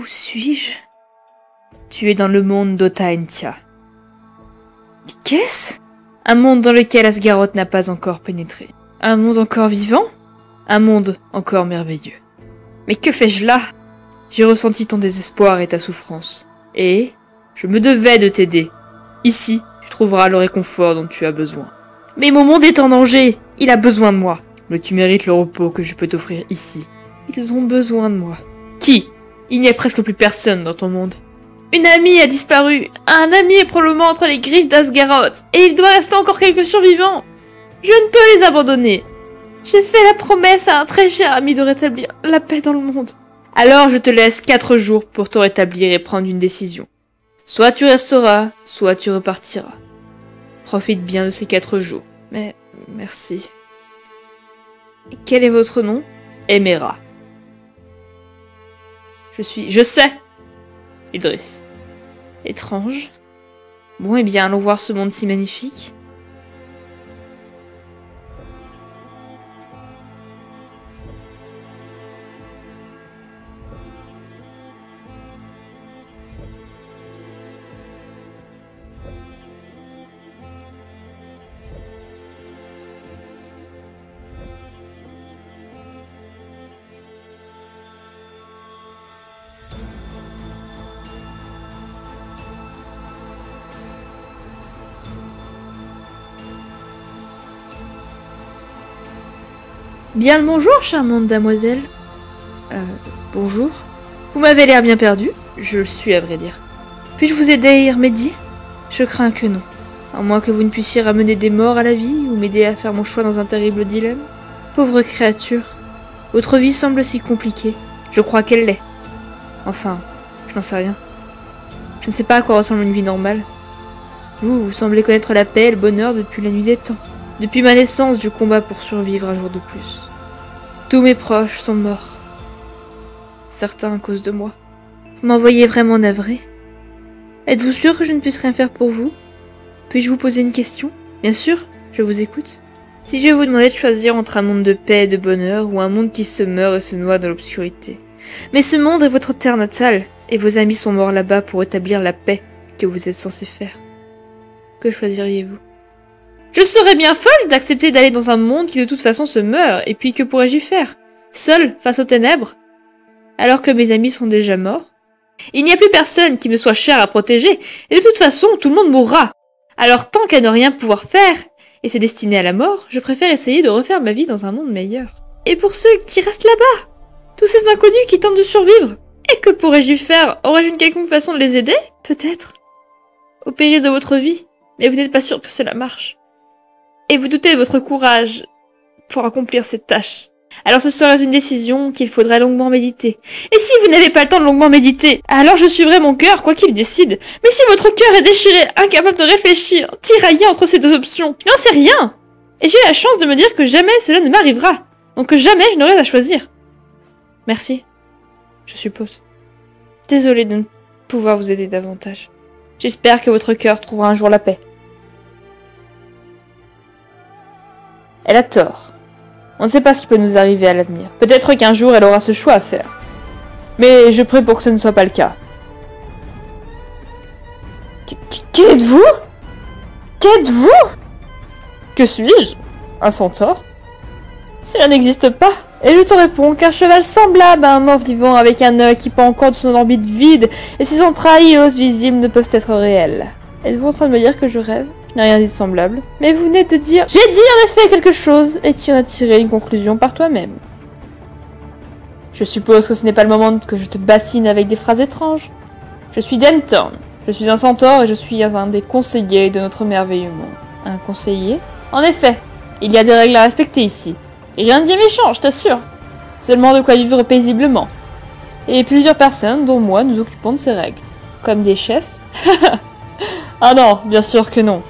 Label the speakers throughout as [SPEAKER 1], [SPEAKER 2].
[SPEAKER 1] suis-je? Tu es dans le monde d'Otaentia. Qu'est-ce? Un monde dans lequel Asgaroth n'a pas encore pénétré. Un monde encore vivant? Un monde encore merveilleux. Mais que fais-je là? J'ai ressenti ton désespoir et ta souffrance. Et je me devais de t'aider. Ici, tu trouveras le réconfort dont tu as besoin. Mais mon monde est en danger. Il a besoin de moi. Mais tu mérites le repos que je peux t'offrir ici. Ils ont besoin de moi. Qui? Il n'y a presque plus personne dans ton monde. Une amie a disparu. Un ami est probablement entre les griffes d'Asgaroth. Et il doit rester encore quelques survivants. Je ne peux les abandonner. J'ai fait la promesse à un très cher ami de rétablir la paix dans le monde. Alors je te laisse 4 jours pour te rétablir et prendre une décision. Soit tu resteras, soit tu repartiras. Profite bien de ces 4 jours. Mais merci. Quel est votre nom? Emera. Je sais. Idris. Étrange. Bon, eh bien, allons voir ce monde si magnifique. Bien le bonjour, charmante demoiselle. Bonjour. Vous m'avez l'air bien perdu. Je le suis, à vrai dire. Puis-je vous aider à y remédier? Je crains que non. À moins que vous ne puissiez ramener des morts à la vie ou m'aider à faire mon choix dans un terrible dilemme. Pauvre créature. Votre vie semble si compliquée. Je crois qu'elle l'est. Enfin, je n'en sais rien. Je ne sais pas à quoi ressemble une vie normale. Vous semblez connaître la paix et le bonheur depuis la nuit des temps. Depuis ma naissance, je combats pour survivre un jour de plus. Tous mes proches sont morts. Certains à cause de moi. Vous m'envoyez vraiment navré. Êtes-vous sûr que je ne puisse rien faire pour vous? Puis-je vous poser une question? Bien sûr, je vous écoute. Si je vous demandais de choisir entre un monde de paix et de bonheur ou un monde qui se meurt et se noie dans l'obscurité. Mais ce monde est votre terre natale, et vos amis sont morts là-bas pour établir la paix que vous êtes censé faire. Que choisiriez-vous? Je serais bien folle d'accepter d'aller dans un monde qui de toute façon se meurt, et puis que pourrais-je y faire? Seule, face aux ténèbres? Alors que mes amis sont déjà morts? Il n'y a plus personne qui me soit cher à protéger, et de toute façon, tout le monde mourra. Alors tant qu'à ne rien pouvoir faire, et se destiner à la mort, je préfère essayer de refaire ma vie dans un monde meilleur. Et pour ceux qui restent là-bas? Tous ces inconnus qui tentent de survivre? Et que pourrais-je y faire? Aurais-je une quelconque façon de les aider? Peut-être. Au péril de votre vie, mais vous n'êtes pas sûr que cela marche. Et vous doutez de votre courage pour accomplir cette tâche. Alors ce serait une décision qu'il faudrait longuement méditer. Et si vous n'avez pas le temps de longuement méditer, alors je suivrai mon cœur, quoi qu'il décide. Mais si votre cœur est déchiré, incapable de réfléchir, tiraillé entre ces deux options, je n'en sais rien. Et j'ai la chance de me dire que jamais cela ne m'arrivera. Donc que jamais je n'aurai à choisir. Merci. Je suppose. Désolée de ne pouvoir vous aider davantage. J'espère que votre cœur trouvera un jour la paix. Elle a tort. On ne sait pas ce qui peut nous arriver à l'avenir. Peut-être qu'un jour elle aura ce choix à faire. Mais je prie pour que ce ne soit pas le cas. Qui êtes-vous? Qu'êtes-vous? Que suis-je? Un centaure? Cela n'existe pas. Et je te réponds qu'un cheval semblable à un mort vivant avec un œil qui pend encore de son orbite vide et ses entrailles et os visibles ne peuvent être réels. Êtes-vous en train de me dire que je rêve? Je n'ai rien dit de semblable. Mais vous venez de dire... J'ai dit en effet quelque chose, et tu en as tiré une conclusion par toi-même. Je suppose que ce n'est pas le moment que je te bassine avec des phrases étranges. Je suis Denton. Je suis un centaure et je suis un des conseillers de notre merveilleux monde. Un conseiller? En effet, il y a des règles à respecter ici. Et rien de bien méchant, je t'assure. Seulement de quoi vivre paisiblement. Et plusieurs personnes, dont moi, nous occupons de ces règles. Comme des chefs. Ah non, bien sûr que non.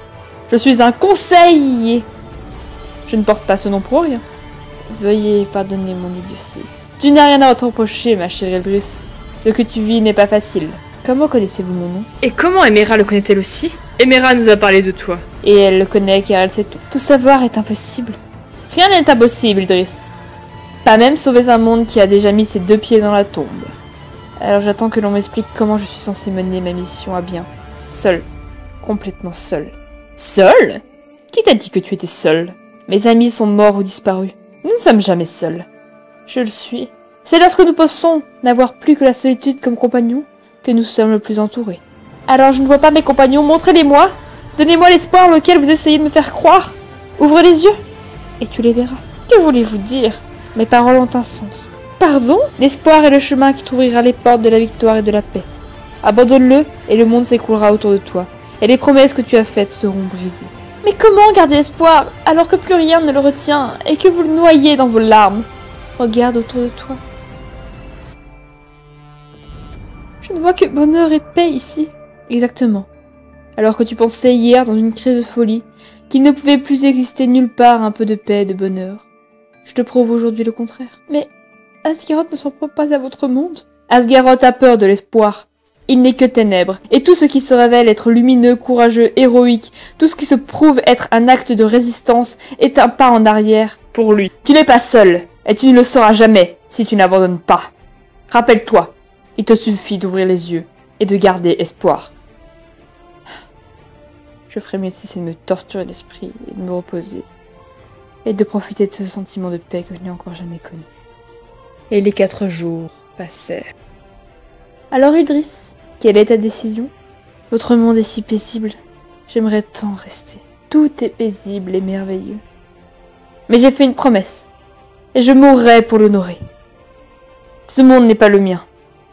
[SPEAKER 1] Je suis un conseiller. Je ne porte pas ce nom pour rien. Veuillez pardonner mon idiotie. Tu n'as rien à te reprocher, ma chère Idris. Ce que tu vis n'est pas facile. Comment connaissez-vous mon nom? Et comment Emera le connaît-elle aussi? Emera nous a parlé de toi. Et elle le connaît car elle sait tout. Tout savoir est impossible. Rien n'est impossible, Idris. Pas même sauver un monde qui a déjà mis ses 2 pieds dans la tombe. Alors j'attends que l'on m'explique comment je suis censée mener ma mission à bien. Seule. Complètement seule. Seule? Qui t'a dit que tu étais seule? Mes amis sont morts ou disparus. Nous ne sommes jamais seuls. Je le suis. C'est lorsque nous pensons n'avoir plus que la solitude comme compagnon que nous sommes le plus entourés. Alors je ne vois pas mes compagnons, montrez-les-moi. Donnez-moi l'espoir auquel vous essayez de me faire croire. Ouvre les yeux et tu les verras. Que voulez-vous dire? Mes paroles ont un sens. Pardon? L'espoir est le chemin qui t'ouvrira les portes de la victoire et de la paix. Abandonne-le et le monde s'écoulera autour de toi. Et les promesses que tu as faites seront brisées. Mais comment garder espoir alors que plus rien ne le retient et que vous le noyez dans vos larmes? Regarde autour de toi. Je ne vois que bonheur et paix ici. Exactement. Alors que tu pensais hier dans une crise de folie qu'il ne pouvait plus exister nulle part un peu de paix et de bonheur. Je te prouve aujourd'hui le contraire. Mais Asgaroth ne s'en prend pas à votre monde. Asgaroth a peur de l'espoir. Il n'est que ténèbres, et tout ce qui se révèle être lumineux, courageux, héroïque, tout ce qui se prouve être un acte de résistance est un pas en arrière pour lui. Tu n'es pas seul, et tu ne le seras jamais si tu n'abandonnes pas. Rappelle-toi, il te suffit d'ouvrir les yeux et de garder espoir. Je ferais mieux si c'est de me torturer l'esprit et de me reposer, et de profiter de ce sentiment de paix que je n'ai encore jamais connu. Et les 4 jours passèrent. Alors Idris, quelle est ta décision? Votre monde est si paisible. J'aimerais tant rester. Tout est paisible et merveilleux. Mais j'ai fait une promesse, et je mourrai pour l'honorer. Ce monde n'est pas le mien.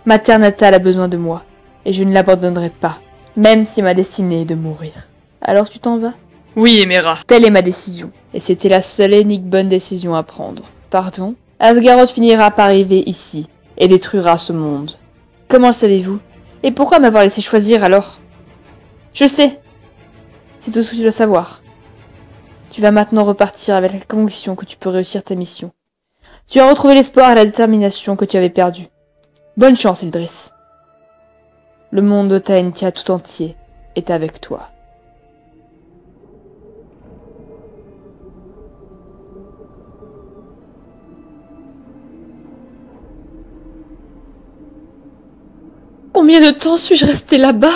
[SPEAKER 1] Ma terre natale a besoin de moi, et je ne l'abandonnerai pas, même si ma destinée est de mourir. Alors tu t'en vas? Oui, Emera. Telle est ma décision, et c'était la seule et unique bonne décision à prendre. Pardon? Asgaroth finira par arriver ici, et détruira ce monde. Comment le savez-vous? Et pourquoi m'avoir laissé choisir alors? Je sais. C'est tout ce que tu dois savoir. Tu vas maintenant repartir avec la conviction que tu peux réussir ta mission. Tu as retrouvé l'espoir et la détermination que tu avais perdus. Bonne chance, Idris. Le monde de Taentia tout entier est avec toi. Combien de temps suis-je resté là-bas?